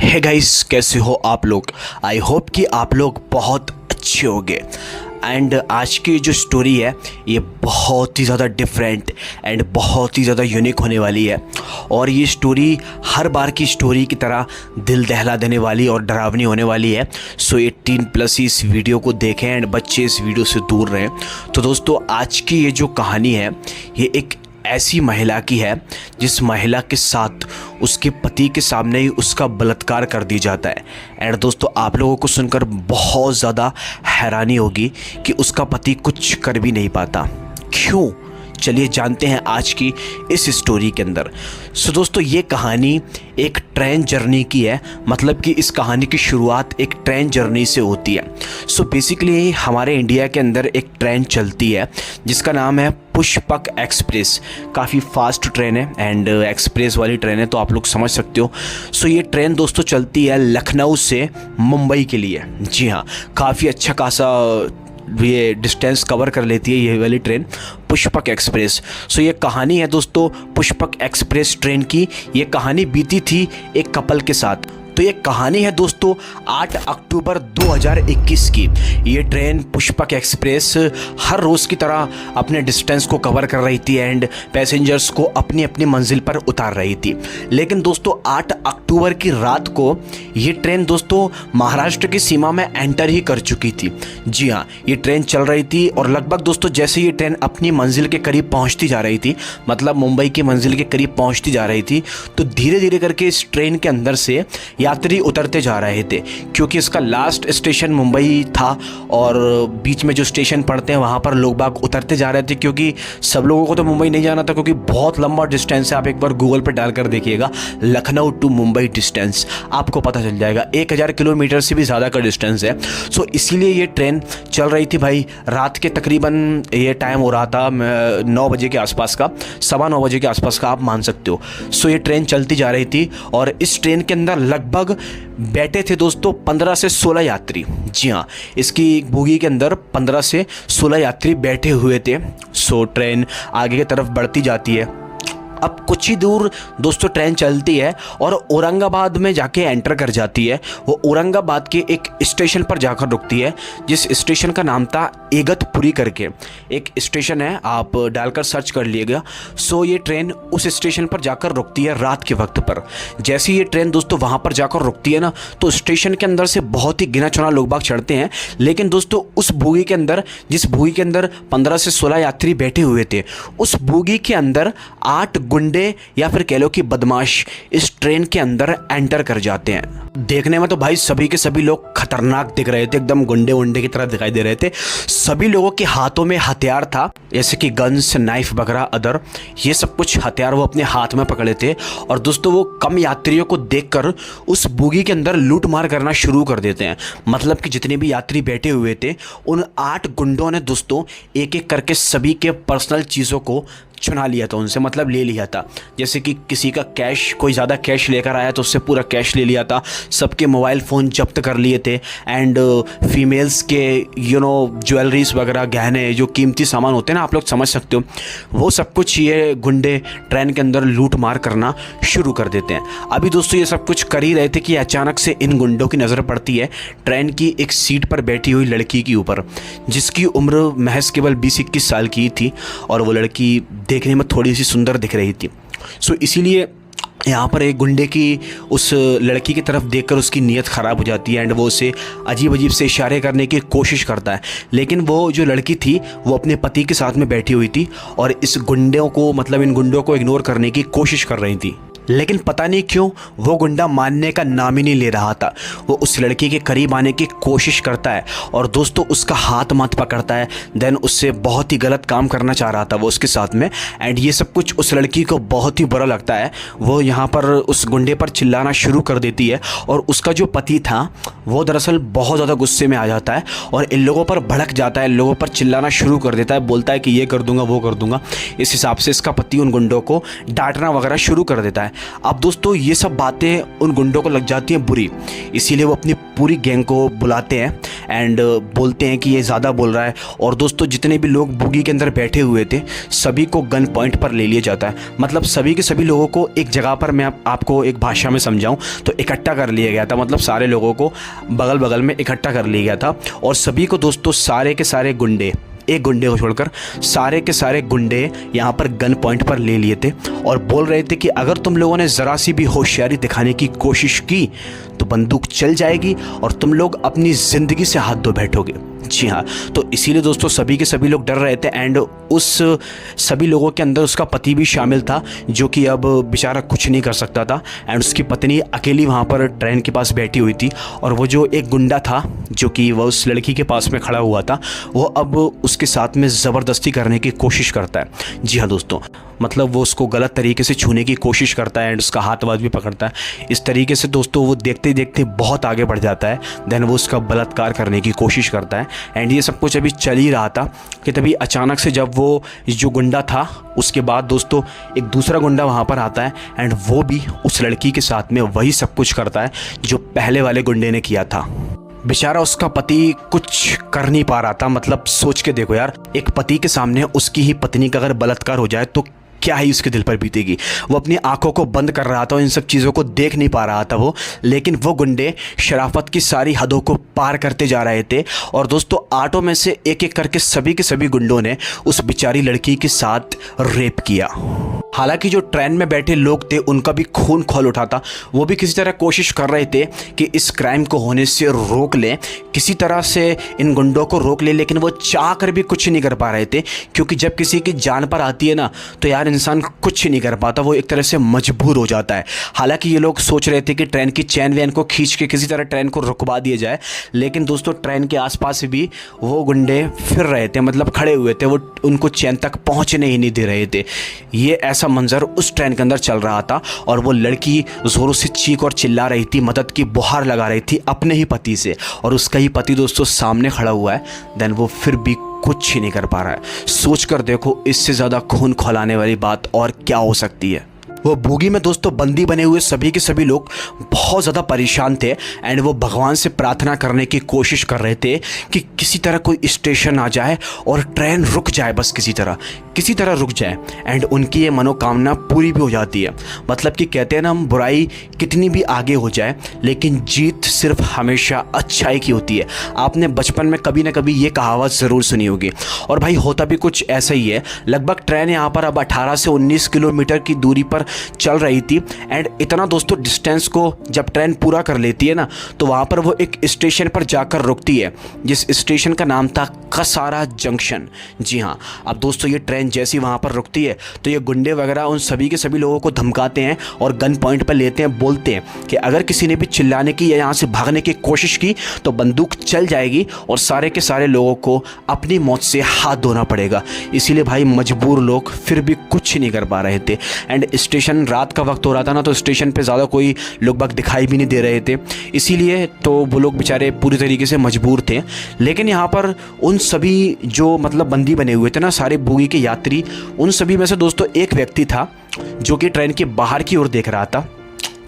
Hey guys, कैसे हो आप लोग। आई होप कि आप लोग बहुत अच्छे होंगे। एंड आज की जो स्टोरी है ये बहुत ही ज़्यादा डिफरेंट एंड बहुत ही ज़्यादा यूनिक होने वाली है। और ये स्टोरी हर बार की स्टोरी की तरह दिल दहला देने वाली और डरावनी होने वाली है। सो 18+ इस वीडियो को देखें एंड बच्चे इस वीडियो से दूर रहें। तो दोस्तों, आज की ये जो कहानी है ये एक ऐसी महिला की है जिस महिला के साथ उसके पति के सामने ही उसका बलात्कार कर दिया जाता है। एंड दोस्तों, आप लोगों को सुनकर बहुत ज़्यादा हैरानी होगी कि उसका पति कुछ कर भी नहीं पाता। क्यों? चलिए जानते हैं आज की इस स्टोरी के अंदर। सो दोस्तों, ये कहानी एक ट्रेन जर्नी की है। मतलब कि इस कहानी की शुरुआत एक ट्रेन जर्नी से होती है। सो बेसिकली हमारे इंडिया के अंदर एक ट्रेन चलती है जिसका नाम है पुष्पक एक्सप्रेस। काफ़ी फास्ट ट्रेन है एंड एक्सप्रेस वाली ट्रेन है, तो आप लोग समझ सकते हो। सो ये ट्रेन दोस्तों चलती है लखनऊ से मुंबई के लिए। जी हाँ, काफ़ी अच्छा खासा ये डिस्टेंस कवर कर लेती है ये वाली ट्रेन पुष्पक एक्सप्रेस। सो ये कहानी है दोस्तों पुष्पक एक्सप्रेस ट्रेन की। ये कहानी बीती थी एक कपल के साथ। तो ये कहानी है दोस्तों 8 अक्टूबर 2021 की। ये ट्रेन पुष्पक एक्सप्रेस हर रोज़ की तरह अपने डिस्टेंस को कवर कर रही थी एंड पैसेंजर्स को अपनी अपनी मंजिल पर उतार रही थी। लेकिन दोस्तों 8 अक्टूबर की रात को ये ट्रेन दोस्तों महाराष्ट्र की सीमा में एंटर ही कर चुकी थी। जी हाँ, ये ट्रेन चल रही थी और लगभग दोस्तों जैसे ये ट्रेन अपनी मंजिल के करीब पहुँचती जा रही थी, मतलब मुंबई की मंजिल के करीब पहुँचती जा रही थी, तो धीरे धीरे करके इस ट्रेन के अंदर से यात्री उतरते जा रहे थे। क्योंकि इसका लास्ट स्टेशन मुंबई था और बीच में जो स्टेशन पड़ते हैं वहाँ पर लोग बाग उतरते जा रहे थे, क्योंकि सब लोगों को तो मुंबई नहीं जाना था, क्योंकि बहुत लंबा डिस्टेंस है। आप एक बार गूगल पर डालकर देखिएगा, लखनऊ टू मुंबई डिस्टेंस, आपको पता चल जाएगा 1000 किलोमीटर से भी ज़्यादा का डिस्टेंस है। सो इसीलिए ये ट्रेन चल रही थी भाई। रात के तकरीबन ये टाइम हो रहा था 9 बजे के आसपास का, 9:15 बजे के आसपास का आप मान सकते हो। सो ये ट्रेन चलती जा रही थी और इस ट्रेन के अंदर लगभग बैठे थे दोस्तों 15 से 16 यात्री। जी हाँ, इसकी बोगी के अंदर 15 से 16 यात्री बैठे हुए थे। सो ट्रेन आगे की तरफ बढ़ती जाती है। अब कुछ ही दूर दोस्तों ट्रेन चलती है और औरंगाबाद में जाके एंटर कर जाती है। वो औरंगाबाद के एक स्टेशन पर जाकर रुकती है, जिस स्टेशन का नाम था एगतपुरी करके एक स्टेशन है, आप डालकर सर्च कर लीजिएगा। सो ये ट्रेन उस स्टेशन पर जाकर रुकती है रात के वक्त पर। जैसे ये ट्रेन दोस्तों वहाँ पर जाकर रुकती है ना, तो स्टेशन के अंदर से बहुत ही गिना चुना लोग बाग चढ़ते हैं। लेकिन दोस्तों उस बोगी के अंदर, जिस बोगी के अंदर 15 से 16 यात्री बैठे हुए थे, उस बोगी के अंदर 8 गुंडे या फिर कह लो कि बदमाश इस ट्रेन के अंदर एंटर कर जाते हैं। देखने में तो भाई सभी के सभी लोग खतरनाक दिख रहे थे, एकदम गुंडे वुंडे की तरह दिखाई दे रहे थे। सभी लोगों के हाथों में हथियार था, जैसे कि गन्स, नाइफ वगैरह अदर, ये सब कुछ हथियार वो अपने हाथ में पकड़े थे। और दोस्तों वो कम यात्रियों को देखकर उस बोगी के अंदर लूट मार करना शुरू कर देते हैं। मतलब कि जितने भी यात्री बैठे हुए थे उन 8 गुंडों ने दोस्तों एक एक करके सभी के पर्सनल चीज़ों को चुना लिया था उनसे, मतलब ले लिया था। जैसे कि किसी का कैश, कोई ज़्यादा कैश लेकर आया तो उससे पूरा कैश ले लिया था। सबके मोबाइल फ़ोन जब्त कर लिए थे एंड फीमेल्स के ज्वेलरीज वगैरह, गहने, जो कीमती सामान होते हैं ना, आप लोग समझ सकते हो, वो सब कुछ ये गुंडे ट्रेन के अंदर लूट मार करना शुरू कर देते हैं। अभी दोस्तों ये सब कुछ कर ही रहे थे कि अचानक से इन गुंडों की नज़र पड़ती है ट्रेन की एक सीट पर बैठी हुई लड़की के ऊपर, जिसकी उम्र महज केवल 20-21 साल की थी और वो लड़की देखने में थोड़ी सी सुंदर दिख रही थी। सो इसीलिए यहाँ पर एक गुंडे की उस लड़की की तरफ देखकर उसकी नीयत ख़राब हो जाती है एंड वो उसे अजीब अजीब से इशारे करने की कोशिश करता है। लेकिन वो जो लड़की थी वो अपने पति के साथ में बैठी हुई थी और इस गुंडों को, मतलब इन गुंडों को इग्नोर करने की कोशिश कर रही थी। लेकिन पता नहीं क्यों वो गुंडा मानने का नाम ही नहीं ले रहा था। वो उस लड़की के करीब आने की कोशिश करता है और दोस्तों उसका हाथ माथ पकड़ता है। देन उससे बहुत ही गलत काम करना चाह रहा था वो उसके साथ में एंड ये सब कुछ उस लड़की को बहुत ही बुरा लगता है। वो यहाँ पर उस गुंडे पर चिल्लाना शुरू कर देती है और उसका जो पति था वो दरअसल बहुत ज़्यादा गुस्से में आ जाता है और इन लोगों पर भड़क जाता है, इन लोगों पर चिल्लाना शुरू कर देता है, बोलता है कि ये कर दूंगा, वो कर दूंगा। इस हिसाब से इसका पति उन गुंडों को डांटना वगैरह शुरू कर देता है। अब दोस्तों ये सब बातें उन गुंडों को लग जाती हैं बुरी, इसीलिए वो अपनी पूरी गैंग को बुलाते हैं एंड बोलते हैं कि ये ज़्यादा बोल रहा है। और दोस्तों जितने भी लोग बोगी के अंदर बैठे हुए थे सभी को गन पॉइंट पर ले लिया जाता है। मतलब सभी के सभी लोगों को एक जगह पर, मैं आपको एक भाषा में समझाऊं तो इकट्ठा कर लिया गया था। मतलब सारे लोगों को बगल बगल में इकट्ठा कर लिया गया था और सभी को दोस्तों, सारे के सारे गुंडे, एक गुंडे को छोड़कर सारे के सारे गुंडे यहाँ पर गन पॉइंट पर ले लिए थे और बोल रहे थे कि अगर तुम लोगों ने ज़रा सी भी होशियारी दिखाने की कोशिश की तो बंदूक चल जाएगी और तुम लोग अपनी ज़िंदगी से हाथ धो बैठोगे। जी हाँ, तो इसीलिए दोस्तों सभी के सभी लोग डर रहे थे एंड उस सभी लोगों के अंदर उसका पति भी शामिल था जो कि अब बेचारा कुछ नहीं कर सकता था एंड उसकी पत्नी अकेली वहाँ पर ट्रेन के पास बैठी हुई थी। और वो जो एक गुंडा था जो कि वह उस लड़की के पास में खड़ा हुआ था, वो अब उसके साथ में ज़बरदस्ती करने की कोशिश करता है। जी हाँ दोस्तों, मतलब वो उसको गलत तरीके से छूने की कोशिश करता है एंड उसका हाथ वाथ भी पकड़ता है। इस तरीके से दोस्तों वो देखते देखते बहुत आगे बढ़ जाता है। देन वो उसका बलात्कार करने की कोशिश करता है एंड ये सब कुछ अभी चल ही रहा था कि तभी अचानक से जब वो जो गुंडा था उसके बाद दोस्तों एक दूसरा गुंडा वहाँ पर आता है एंड वो भी उस लड़की के साथ में वही सब कुछ करता है जो पहले वाले गुंडे ने किया था। बेचारा उसका पति कुछ कर नहीं पा रहा था। मतलब सोच के देखो यार, एक पति के सामने उसकी ही पत्नी का अगर बलात्कार हो जाए तो क्या ही उसके दिल पर बीतेगी। वो अपनी आंखों को बंद कर रहा था और इन सब चीज़ों को देख नहीं पा रहा था वो, लेकिन वो गुंडे शराफत की सारी हदों को पार करते जा रहे थे। और दोस्तों ऑटो में से एक एक करके सभी के सभी गुंडों ने उस बेचारी लड़की के साथ रेप किया। हालांकि जो ट्रेन में बैठे लोग थे उनका भी खून खौल उठा था। वो भी किसी तरह कोशिश कर रहे थे कि इस क्राइम को होने से रोक लें, किसी तरह से इन गुंडों को रोक लें, लेकिन वो चाह कर भी कुछ नहीं कर पा रहे थे। क्योंकि जब किसी की जान पर आती है ना तो यार इंसान कुछ नहीं कर पाता, वो एक तरह से मजबूर हो जाता है। हालांकि ये लोग सोच रहे थे कि ट्रेन की चैन वैन को खींच के किसी तरह ट्रेन को रुकवा दिया जाए, लेकिन दोस्तों ट्रेन के आसपास भी वो गुंडे फिर रहे थे, मतलब खड़े हुए थे। वो उनको चैन तक पहुंचने ही नहीं दे रहे थे। ये ऐसा मंजर उस ट्रेन के अंदर चल रहा था और वो लड़की जोरों से चीख और चिल्ला रही थी, मदद की गुहार लगा रही थी अपने ही पति से, और उसका ही पति दोस्तों सामने खड़ा हुआ है। देन वो फिर भी कुछ ही नहीं कर पा रहा है। सोच कर देखो इससे ज़्यादा खून खौलाने वाली बात और क्या हो सकती है। वो बोगी में दोस्तों बंदी बने हुए सभी के सभी लोग बहुत ज़्यादा परेशान थे एंड वो भगवान से प्रार्थना करने की कोशिश कर रहे थे कि किसी तरह कोई स्टेशन आ जाए और ट्रेन रुक जाए, बस किसी तरह रुक जाए। एंड उनकी ये मनोकामना पूरी भी हो जाती है। मतलब कि कहते हैं ना, हम बुराई कितनी भी आगे हो जाए लेकिन जीत सिर्फ हमेशा अच्छाई की होती है। आपने बचपन में कभी ना कभी ये कहावत ज़रूर सुनी होगी। और भाई होता भी कुछ ऐसा ही है। लगभग ट्रेन यहाँ पर अब 18 से 19 किलोमीटर की दूरी पर चल रही थी एंड इतना दोस्तों डिस्टेंस को जब ट्रेन पूरा कर लेती है ना तो वहाँ पर वो एक स्टेशन पर जाकर रुकती है, जिस स्टेशन का नाम था कसारा जंक्शन। जी हाँ, अब दोस्तों ये ट्रेन जैसी वहाँ पर रुकती है तो ये गुंडे वगैरह उन सभी के सभी लोगों को धमकाते हैं और गन पॉइंट पर लेते हैं। बोलते हैं कि अगर किसी ने भी चिल्लाने की या यहाँ से भागने की कोशिश की तो बंदूक चल जाएगी और सारे के सारे लोगों को अपनी मौत से हाथ धोना पड़ेगा। इसीलिए भाई मजबूर लोग फिर भी कुछ नहीं कर पा रहे थे। एंड स्टेशन रात का वक्त हो रहा था ना, तो स्टेशन पे ज़्यादा कोई लोग बाग दिखाई भी नहीं दे रहे थे, इसीलिए तो वो लोग बेचारे पूरी तरीके से मजबूर थे। लेकिन यहाँ पर उन सभी जो मतलब बंदी बने हुए थे ना, सारे बोगी के यात्री, उन सभी में से दोस्तों एक व्यक्ति था जो कि ट्रेन के बाहर की ओर देख रहा था।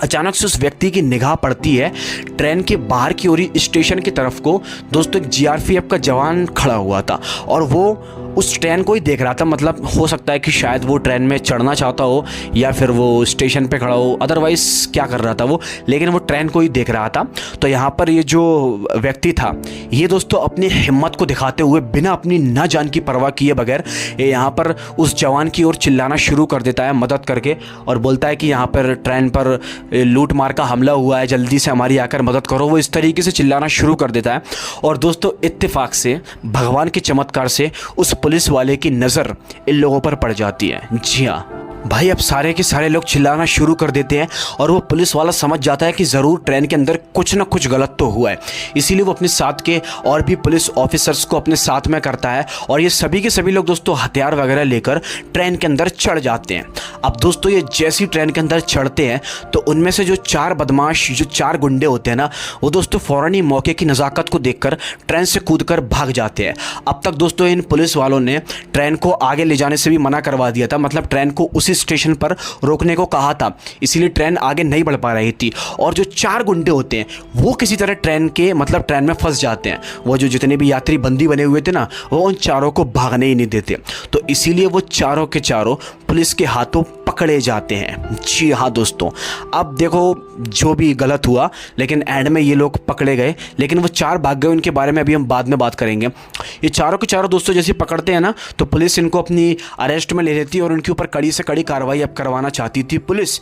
अचानक से उस व्यक्ति की निगाह पड़ती है ट्रेन के बाहर की ओर ही स्टेशन की तरफ को। दोस्तों एक जीआरपीएफ का जवान खड़ा हुआ था और वो उस ट्रेन को ही देख रहा था। मतलब हो सकता है कि शायद वो ट्रेन में चढ़ना चाहता हो या फिर वो स्टेशन पे खड़ा हो, अदरवाइज़ क्या कर रहा था वो, लेकिन वो ट्रेन को ही देख रहा था। तो यहाँ पर ये जो व्यक्ति था ये दोस्तों अपनी हिम्मत को दिखाते हुए बिना अपनी न जान की परवाह किए बगैर ये यहाँ पर उस जवान की ओर चिल्लाना शुरू कर देता है मदद करके, और बोलता है कि यहाँ पर ट्रेन पर लूट मार का हमला हुआ है, जल्दी से हमारी आकर मदद करो। वो इस तरीके से चिल्लाना शुरू कर देता है और दोस्तों इत्तेफाक से, भगवान के चमत्कार से उस पुलिस वाले की नज़र इन लोगों पर पड़ जाती है। जी हाँ भाई, अब सारे के सारे लोग चिल्लाना शुरू कर देते हैं और वो पुलिस वाला समझ जाता है कि ज़रूर ट्रेन के अंदर कुछ ना कुछ गलत तो हुआ है। इसीलिए वो अपने साथ के और भी पुलिस ऑफिसर्स को अपने साथ में करता है और ये सभी के सभी लोग दोस्तों हथियार वगैरह लेकर ट्रेन के अंदर चढ़ जाते हैं। अब दोस्तों ये जैसी ट्रेन के अंदर चढ़ते हैं तो उनमें से जो 4 बदमाश, जो 4 गुंडे होते हैं ना, वो दोस्तों फ़ौरन ही मौके की नज़ाकत को देखकर ट्रेन से कूदकर भाग जाते हैं। अब तक दोस्तों इन पुलिस वालों ने ट्रेन को आगे ले जाने से भी मना करवा दिया था। मतलब ट्रेन को उसी उसी स्टेशन पर रोकने को कहा था, इसीलिए ट्रेन आगे नहीं बढ़ पा रही थी। और जो 4 गुंडे होते हैं वो किसी तरह ट्रेन में फंस जाते हैं। वो जो जितने भी यात्री बंदी बने हुए थे ना, वो उन चारों को भागने ही नहीं देते, तो इसीलिए वो चारों के चारों पुलिस के हाथों पकड़े जाते हैं। जी हाँ दोस्तों, अब देखो जो भी गलत हुआ, लेकिन एंड में ये लोग पकड़े गए, लेकिन वो 4 भाग गए, उनके बारे में अभी हम बाद में बात करेंगे। ये चारों के चारों दोस्तों जैसे पकड़ते हैं ना, तो पुलिस इनको अपनी अरेस्ट में ले लेती है और उनके ऊपर कड़ी से कड़ी कार्रवाई अब करवाना चाहती थी पुलिस।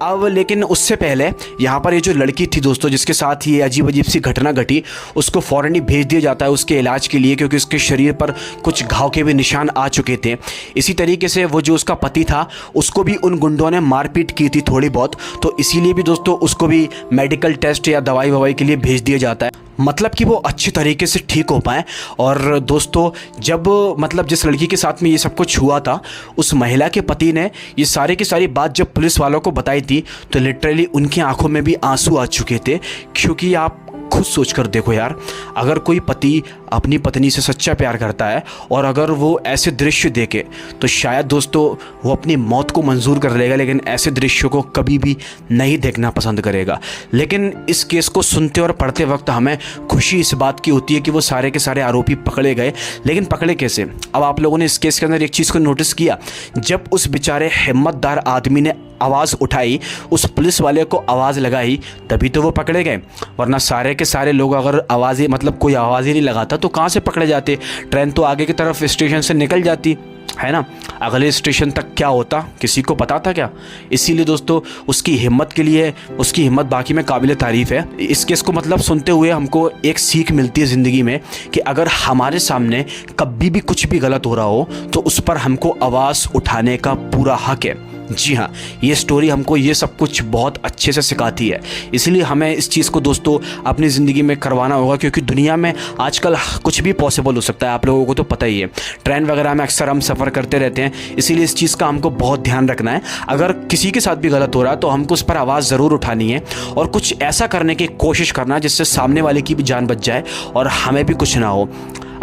अब लेकिन उससे पहले यहाँ पर ये जो लड़की थी दोस्तों, जिसके साथ ये अजीब अजीब सी घटना घटी, उसको फ़ौरन ही भेज दिया जाता है उसके इलाज के लिए, क्योंकि उसके शरीर पर कुछ घाव के भी निशान आ चुके थे। इसी तरीके से वो जो उसका पति था, उसको भी उन गुंडों ने मारपीट की थी थोड़ी बहुत, तो इसीलिए भी दोस्तों उसको भी मेडिकल टेस्ट या दवाई ववाई के लिए भेज दिया जाता है, मतलब कि वो अच्छे तरीके से ठीक हो पाए। और दोस्तों जब मतलब जिस लड़की के साथ में ये सब कुछ हुआ था, उस महिला के पति ने ये सारी की सारी बात जब पुलिस वालों को बताई थी, तो लिटरली उनकी आंखों में भी आंसू आ चुके थे। क्योंकि आप खुद सोच कर देखो यार, अगर कोई पति अपनी पत्नी से सच्चा प्यार करता है और अगर वो ऐसे दृश्य देखे, तो शायद दोस्तों वो अपनी मौत को मंजूर कर लेगा, लेकिन ऐसे दृश्यों को कभी भी नहीं देखना पसंद करेगा। लेकिन इस केस को सुनते और पढ़ते वक्त हमें खुशी इस बात की होती है कि वो सारे के सारे आरोपी पकड़े गए। लेकिन पकड़े कैसे? अब आप लोगों ने इस केस के अंदर एक चीज़ को नोटिस किया, जब उस बेचारे हिम्मतदार आदमी ने आवाज़ उठाई, उस पुलिस वाले को आवाज़ लगाई, तभी तो वो पकड़े गए। वरना सारे के सारे लोग अगर आवाज़ मतलब कोई आवाज़ ही नहीं लगाता तो कहाँ से पकड़े जाते? ट्रेन तो आगे की तरफ स्टेशन से निकल जाती है ना, अगले स्टेशन तक क्या होता किसी को पता था क्या? इसीलिए दोस्तों उसकी हिम्मत के लिए, उसकी हिम्मत बाकी में काबिल तारीफ़ है। इस केस को मतलब सुनते हुए हमको एक सीख मिलती है ज़िंदगी में कि अगर हमारे सामने कभी भी कुछ भी गलत हो रहा हो, तो उस पर हमको आवाज़ उठाने का पूरा हक है। जी हाँ, ये स्टोरी हमको ये सब कुछ बहुत अच्छे से सिखाती है। इसलिए हमें इस चीज़ को दोस्तों अपनी ज़िंदगी में करवाना होगा, क्योंकि दुनिया में आजकल कुछ भी पॉसिबल हो सकता है, आप लोगों को तो पता ही है। ट्रेन वगैरह में अक्सर हम सफ़र करते रहते हैं, इसीलिए इस चीज़ का हमको बहुत ध्यान रखना है। अगर किसी के साथ भी गलत हो रहा है तो हमको उस पर आवाज़ ज़रूर उठानी है और कुछ ऐसा करने की कोशिश करना जिससे सामने वाले की भी जान बच जाए और हमें भी कुछ ना हो।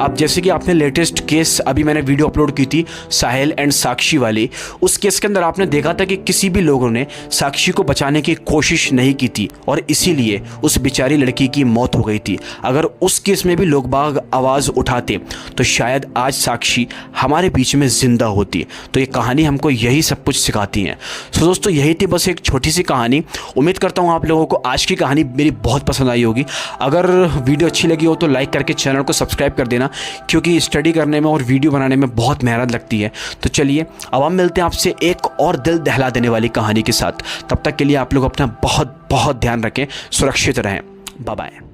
अब जैसे कि आपने लेटेस्ट केस अभी मैंने वीडियो अपलोड की थी साहिल एंड साक्षी वाली, उस केस के अंदर आपने देखा था कि किसी भी लोगों ने साक्षी को बचाने की कोशिश नहीं की थी और इसीलिए उस बेचारी लड़की की मौत हो गई थी। अगर उस केस में भी लोग बाग आवाज़ उठाते तो शायद आज साक्षी हमारे बीच में ज़िंदा होती। तो ये कहानी हमको यही सब कुछ सिखाती है। सो दोस्तों यही थी बस एक छोटी सी कहानी। उम्मीद करता हूँ आप लोगों को आज की कहानी मेरी बहुत पसंद आई होगी। अगर वीडियो अच्छी लगी हो तो लाइक करके चैनल को सब्सक्राइब कर देना, क्योंकि स्टडी करने में और वीडियो बनाने में बहुत मेहनत लगती है। तो चलिए अब हम मिलते हैं आपसे एक और दिल दहला देने वाली कहानी के साथ। तब तक के लिए आप लोग अपना बहुत बहुत ध्यान रखें, सुरक्षित रहें। Bye bye.